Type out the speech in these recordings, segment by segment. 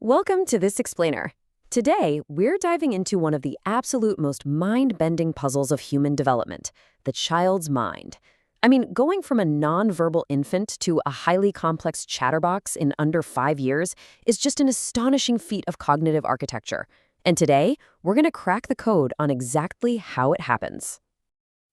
Welcome to this explainer. Today, we're diving into one of the absolute most mind-bending puzzles of human development, the child's mind. I mean, going from a nonverbal infant to a highly complex chatterbox in under 5 years is just an astonishing feat of cognitive architecture. And today, we're going to crack the code on exactly how it happens.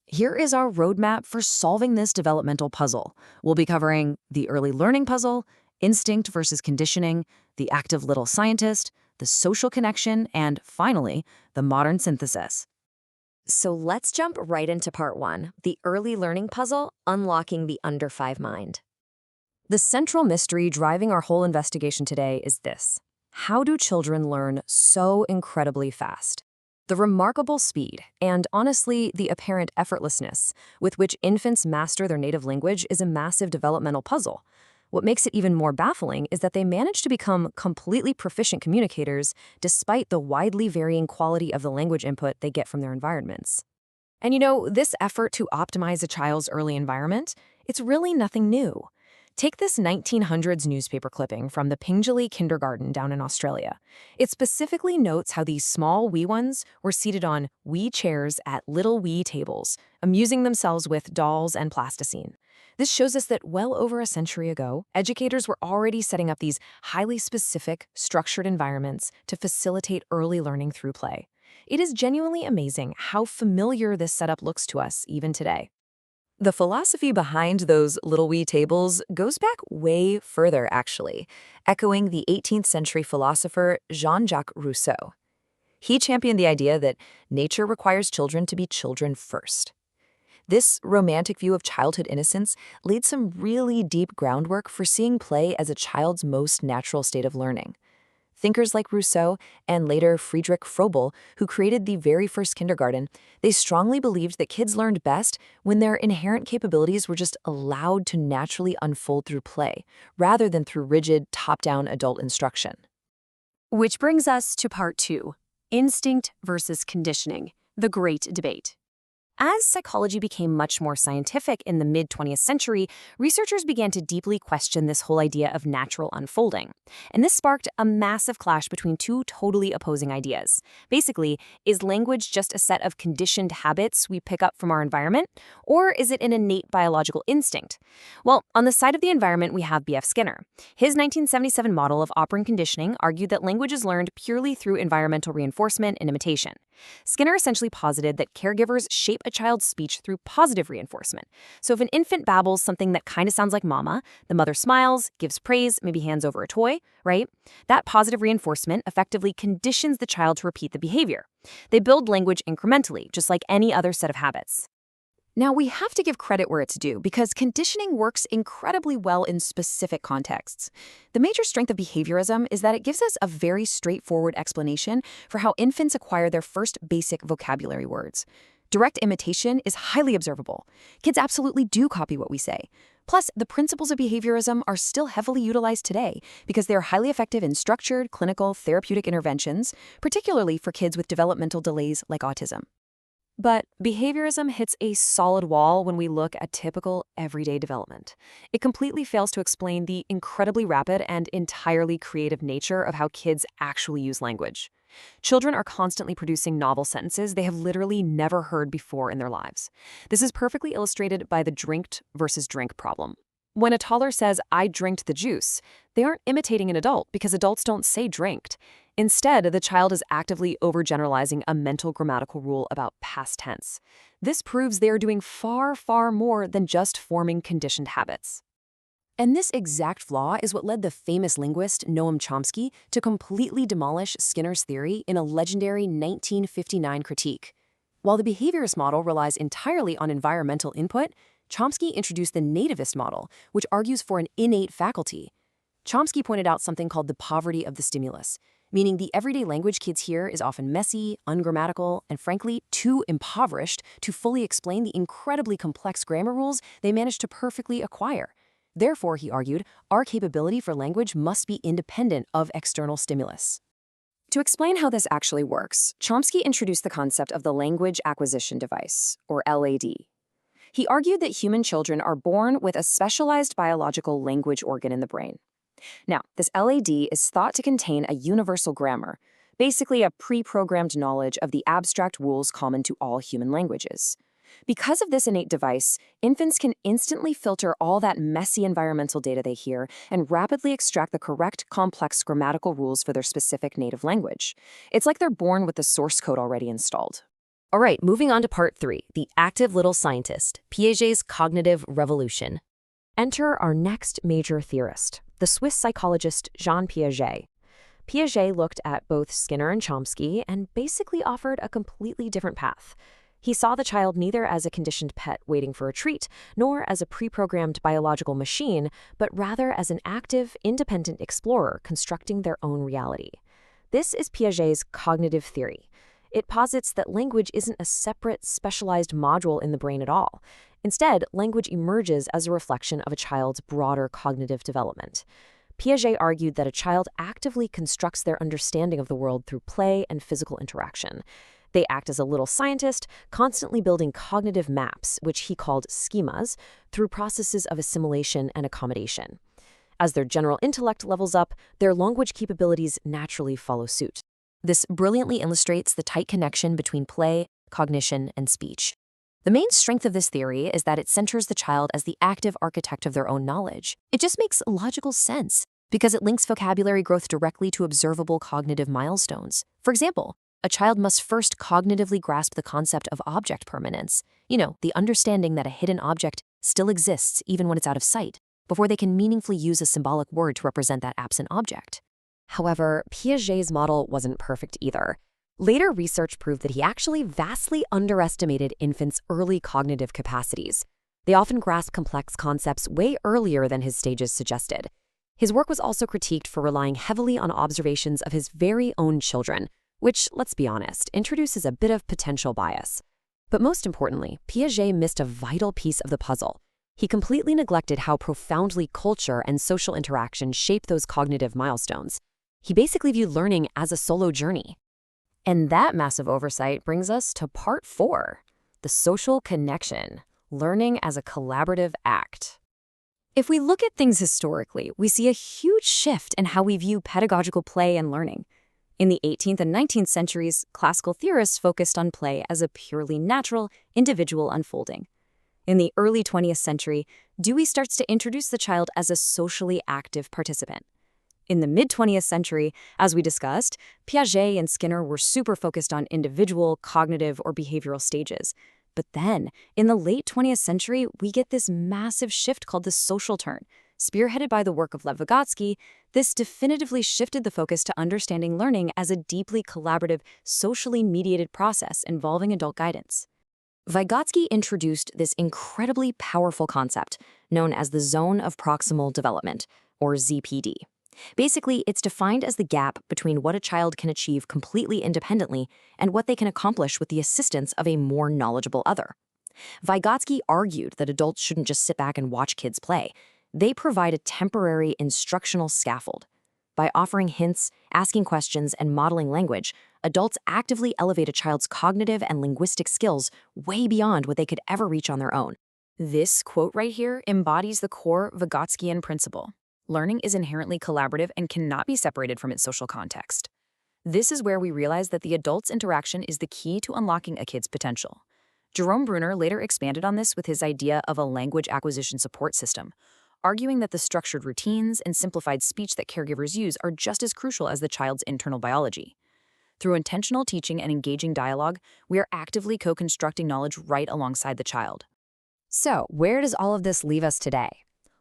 Here is our roadmap for solving this developmental puzzle. We'll be covering the early learning puzzle, instinct versus conditioning, the active little scientist, the social connection, and finally, the modern synthesis. So let's jump right into part 1, the early learning puzzle, unlocking the under 5 mind. The central mystery driving our whole investigation today is this: how do children learn so incredibly fast? The remarkable speed, and honestly, the apparent effortlessness with which infants master their native language is a massive developmental puzzle. What makes it even more baffling is that they manage to become completely proficient communicators despite the widely varying quality of the language input they get from their environments. And this effort to optimize a child's early environment, it's really nothing new. Take this 1900s newspaper clipping from the Pingelly Kindergarten down in Australia. It specifically notes how these small wee ones were seated on wee chairs at little wee tables, amusing themselves with dolls and plasticine. This shows us that well over a century ago, educators were already setting up these highly specific, structured environments to facilitate early learning through play. It is genuinely amazing how familiar this setup looks to us even today. The philosophy behind those little wee tables goes back way further, actually, echoing the 18th century philosopher Jean-Jacques Rousseau. He championed the idea that nature requires children to be children first. This romantic view of childhood innocence laid some really deep groundwork for seeing play as a child's most natural state of learning. Thinkers like Rousseau and later Friedrich Froebel, who created the very first kindergarten, they strongly believed that kids learned best when their inherent capabilities were just allowed to naturally unfold through play, rather than through rigid, top-down adult instruction. Which brings us to part 2, instinct versus conditioning, the great debate. As psychology became much more scientific in the mid-20th century, researchers began to deeply question this whole idea of natural unfolding. And this sparked a massive clash between two totally opposing ideas. Basically, is language just a set of conditioned habits we pick up from our environment, or is it an innate biological instinct? Well, on the side of the environment, we have B.F. Skinner. His 1977 model of operant conditioning argued that language is learned purely through environmental reinforcement and imitation. Skinner essentially posited that caregivers shape a child's speech through positive reinforcement. So if an infant babbles something that kind of sounds like mama, the mother smiles, gives praise, maybe hands over a toy, right? That positive reinforcement effectively conditions the child to repeat the behavior. They build language incrementally, just like any other set of habits. Now, we have to give credit where it's due because conditioning works incredibly well in specific contexts. The major strength of behaviorism is that it gives us a very straightforward explanation for how infants acquire their first basic vocabulary words. Direct imitation is highly observable. Kids absolutely do copy what we say. Plus, the principles of behaviorism are still heavily utilized today because they are highly effective in structured, clinical, therapeutic interventions, particularly for kids with developmental delays like autism. But behaviorism hits a solid wall when we look at typical everyday development. It completely fails to explain the incredibly rapid and entirely creative nature of how kids actually use language. Children are constantly producing novel sentences they have literally never heard before in their lives. This is perfectly illustrated by the drinked versus drink problem. When a toddler says, "I drinked the juice," they aren't imitating an adult because adults don't say drinked. Instead, the child is actively overgeneralizing a mental grammatical rule about past tense. This proves they are doing far, far more than just forming conditioned habits. And this exact flaw is what led the famous linguist Noam Chomsky to completely demolish Skinner's theory in a legendary 1959 critique. While the behaviorist model relies entirely on environmental input, Chomsky introduced the nativist model, which argues for an innate faculty. Chomsky pointed out something called the poverty of the stimulus, meaning the everyday language kids hear is often messy, ungrammatical, and frankly, too impoverished to fully explain the incredibly complex grammar rules they managed to perfectly acquire. Therefore, he argued, our capability for language must be independent of external stimulus. To explain how this actually works, Chomsky introduced the concept of the language acquisition device, or LAD. He argued that human children are born with a specialized biological language organ in the brain. Now, this LAD is thought to contain a universal grammar, basically a pre-programmed knowledge of the abstract rules common to all human languages. Because of this innate device, infants can instantly filter all that messy environmental data they hear and rapidly extract the correct, complex grammatical rules for their specific native language. It's like they're born with the source code already installed. All right, moving on to part 3, the active little scientist, Piaget's cognitive revolution. Enter our next major theorist, the Swiss psychologist Jean Piaget. Piaget looked at both Skinner and Chomsky and basically offered a completely different path. He saw the child neither as a conditioned pet waiting for a treat, nor as a pre-programmed biological machine, but rather as an active, independent explorer constructing their own reality. This is Piaget's cognitive theory. It posits that language isn't a separate, specialized module in the brain at all. Instead, language emerges as a reflection of a child's broader cognitive development. Piaget argued that a child actively constructs their understanding of the world through play and physical interaction. They act as a little scientist, constantly building cognitive maps, which he called schemas, through processes of assimilation and accommodation. As their general intellect levels up, their language capabilities naturally follow suit. This brilliantly illustrates the tight connection between play, cognition, and speech. The main strength of this theory is that it centers the child as the active architect of their own knowledge. It just makes logical sense because it links vocabulary growth directly to observable cognitive milestones. For example, a child must first cognitively grasp the concept of object permanence, the understanding that a hidden object still exists even when it's out of sight, before they can meaningfully use a symbolic word to represent that absent object. However, Piaget's model wasn't perfect either. Later research proved that he actually vastly underestimated infants' early cognitive capacities. They often grasp complex concepts way earlier than his stages suggested. His work was also critiqued for relying heavily on observations of his very own children, which, let's be honest, introduces a bit of potential bias. But most importantly, Piaget missed a vital piece of the puzzle. He completely neglected how profoundly culture and social interaction shape those cognitive milestones. He basically viewed learning as a solo journey. And that massive oversight brings us to part 4, the social connection, learning as a collaborative act. If we look at things historically, we see a huge shift in how we view pedagogical play and learning. In the 18th and 19th centuries, classical theorists focused on play as a purely natural, individual unfolding. In the early 20th century, Dewey starts to introduce the child as a socially active participant. In the mid-20th century, as we discussed, Piaget and Skinner were super focused on individual, cognitive, or behavioral stages. But then, in the late 20th century, we get this massive shift called the social turn. Spearheaded by the work of Lev Vygotsky, this definitively shifted the focus to understanding learning as a deeply collaborative, socially mediated process involving adult guidance. Vygotsky introduced this incredibly powerful concept known as the Zone of Proximal Development, or ZPD. Basically, it's defined as the gap between what a child can achieve completely independently and what they can accomplish with the assistance of a more knowledgeable other. Vygotsky argued that adults shouldn't just sit back and watch kids play. They provide a temporary instructional scaffold. By offering hints, asking questions, and modeling language, adults actively elevate a child's cognitive and linguistic skills way beyond what they could ever reach on their own. This quote right here embodies the core Vygotskian principle. Learning is inherently collaborative and cannot be separated from its social context. This is where we realize that the adult's interaction is the key to unlocking a kid's potential. Jerome Bruner later expanded on this with his idea of a language acquisition support system, arguing that the structured routines and simplified speech that caregivers use are just as crucial as the child's internal biology. Through intentional teaching and engaging dialogue, we are actively co-constructing knowledge right alongside the child. So, where does all of this leave us today?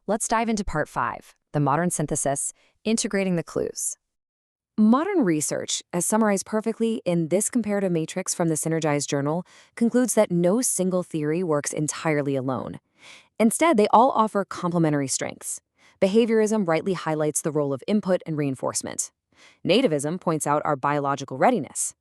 Let's dive into part 5, the modern synthesis, integrating the clues. Modern research, as summarized perfectly in this comparative matrix from the Synergized Journal, concludes that no single theory works entirely alone. Instead, they all offer complementary strengths. Behaviorism rightly highlights the role of input and reinforcement. Nativism points out our biological readiness.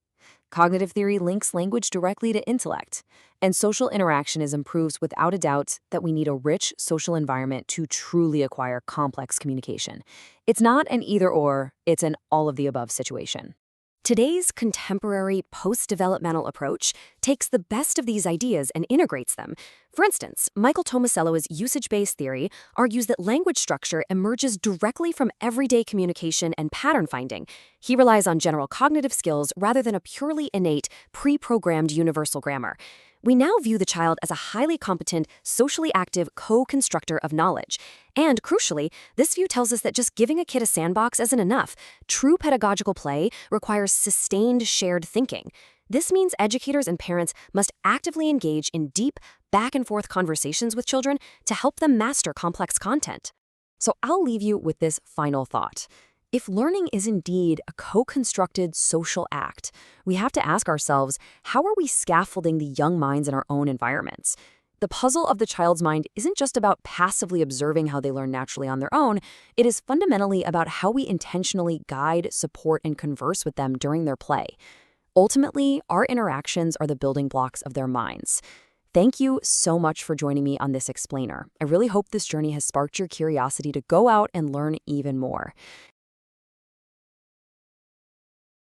Cognitive theory links language directly to intellect, and social interactionism proves without a doubt that we need a rich social environment to truly acquire complex communication. It's not an either-or, it's an all-of-the-above situation. Today's contemporary post-developmental approach takes the best of these ideas and integrates them. For instance, Michael Tomasello's usage-based theory argues that language structure emerges directly from everyday communication and pattern finding. He relies on general cognitive skills rather than a purely innate, pre-programmed universal grammar. We now view the child as a highly competent, socially active co-constructor of knowledge. And crucially, this view tells us that just giving a kid a sandbox isn't enough. True pedagogical play requires sustained shared thinking. This means educators and parents must actively engage in deep, back-and-forth conversations with children to help them master complex content. So I'll leave you with this final thought. If learning is indeed a co-constructed social act, we have to ask ourselves, how are we scaffolding the young minds in our own environments? The puzzle of the child's mind isn't just about passively observing how they learn naturally on their own. It is fundamentally about how we intentionally guide, support, and converse with them during their play. Ultimately, our interactions are the building blocks of their minds. Thank you so much for joining me on this explainer. I really hope this journey has sparked your curiosity to go out and learn even more.